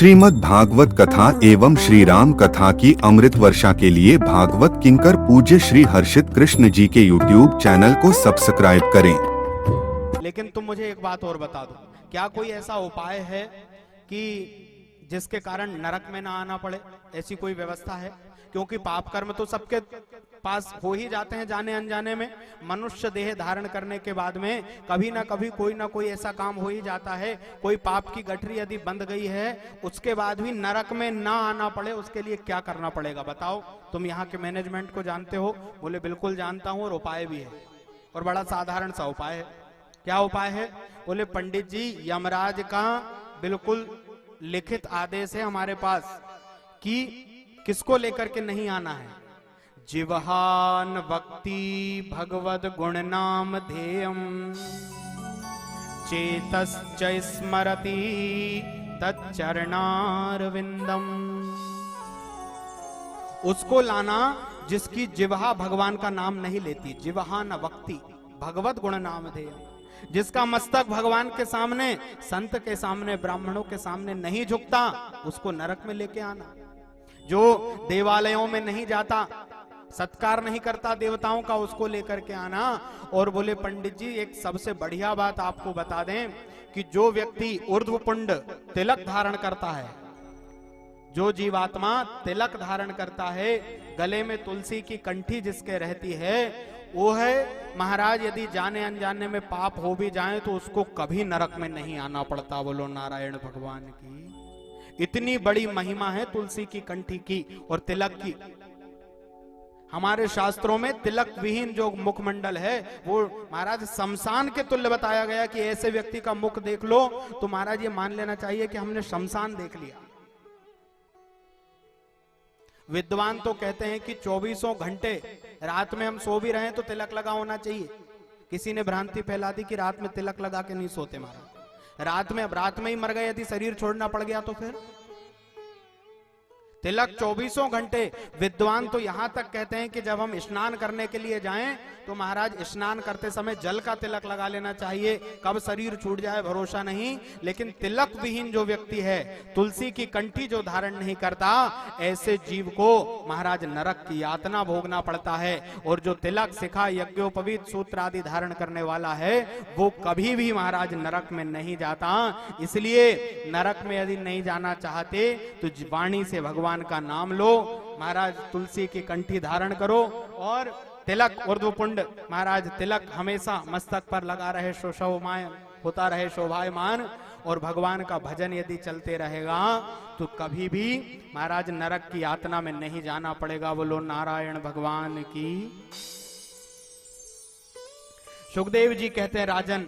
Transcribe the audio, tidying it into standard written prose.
श्रीमद् भागवत कथा एवं श्री राम कथा की अमृत वर्षा के लिए भागवत किंकर पूज्य श्री हर्षित कृष्ण जी के YouTube चैनल को सब्सक्राइब करें। लेकिन तुम मुझे एक बात और बता दो, क्या कोई ऐसा उपाय है कि जिसके कारण नरक में ना आना पड़े? ऐसी कोई व्यवस्था है? क्योंकि पाप कर्म तो सबके पास हो ही जाते हैं जाने अनजाने में। मनुष्य देह धारण करने के बाद में कभी ना कभी कोई ना कोई ऐसा काम हो ही जाता है। कोई पाप की गठरी यदि बंध गई है, उसके बाद भी नरक में ना आना पड़े, उसके लिए क्या करना पड़ेगा बताओ? तुम यहाँ के मैनेजमेंट को जानते हो। बोले बिल्कुल जानता हूँ, और उपाय भी है, और बड़ा साधारण सा उपाय है। क्या उपाय है? बोले पंडित जी, यमराज का बिल्कुल लिखित आदेश है हमारे पास कि किसको लेकर के नहीं आना है। जिवहान भक्ति भगवद गुण नाम ध्येयम चेतश्च स्मरति तच्चरणारविंदम। उसको लाना जिसकी जिह्वा भगवान का नाम नहीं लेती। जिह्वा न वक्ति भगवत गुण नाम ध्येयम। जिसका मस्तक भगवान के सामने, संत के सामने, ब्राह्मणों के सामने नहीं झुकता, उसको नरक में लेके आना। जो देवालयों में नहीं जाता, सत्कार नहीं करता देवताओं का, उसको लेकर के आना। और बोले पंडित जी, एक सबसे बढ़िया बात आपको बता दें कि जो व्यक्ति ऊर्ध्वपुंड तिलक धारण करता है, जो जीवात्मा तिलक धारण करता है, गले में तुलसी की कंठी जिसके रहती है, वो है महाराज, यदि जाने अनजाने में पाप हो भी जाए तो उसको कभी नरक में नहीं आना पड़ता। बोलो नारायण भगवान की। इतनी बड़ी महिमा है तुलसी की कंठी की और तिलक की। हमारे शास्त्रों में तिलक विहीन जो मुखमंडल है, वो महाराज शमशान के तुल्य बताया गया कि ऐसे व्यक्ति का मुख देख लो तो महाराज ये मान लेना चाहिए कि हमने शमशान देख लिया। विद्वान तो कहते हैं कि 24 घंटे रात में हम सो भी रहे तो तिलक लगा होना चाहिए। किसी ने भ्रांति फैला दी कि रात में तिलक लगा के नहीं सोते महाराज। रात में ही मर गए, यदि शरीर छोड़ना पड़ गया तो फिर तिलक 24 घंटे। विद्वान तो यहां तक कहते हैं कि जब हम स्नान करने के लिए जाएं तो महाराज स्नान करते समय जल का तिलक लगा लेना चाहिए। कब शरीर छूट जाए भरोसा नहीं। लेकिन तिलक विहीन जो व्यक्ति है, तुलसी की कंठी जो धारण नहीं करता, ऐसे जीव को महाराज नरक की यातना भोगना पड़ता है। और जो तिलक, शिखा, यज्ञोपवीत, सूत्र आदि धारण करने वाला है, वो कभी भी महाराज नरक में नहीं जाता। इसलिए नरक में यदि नहीं जाना चाहते तो वाणी से भगवान का नाम लो महाराज, तुलसी की कंठी धारण करो और तिलक ऊर्ध्वपुंड महाराज, तिलक हमेशा मस्तक पर लगा रहे, शोभायमान होता रहे, शोभायमान। और भगवान का भजन यदि चलते रहेगा तो कभी भी महाराज नरक की यातना में नहीं जाना पड़ेगा। बोलो नारायण भगवान की। सुखदेव जी कहते हैं, राजन,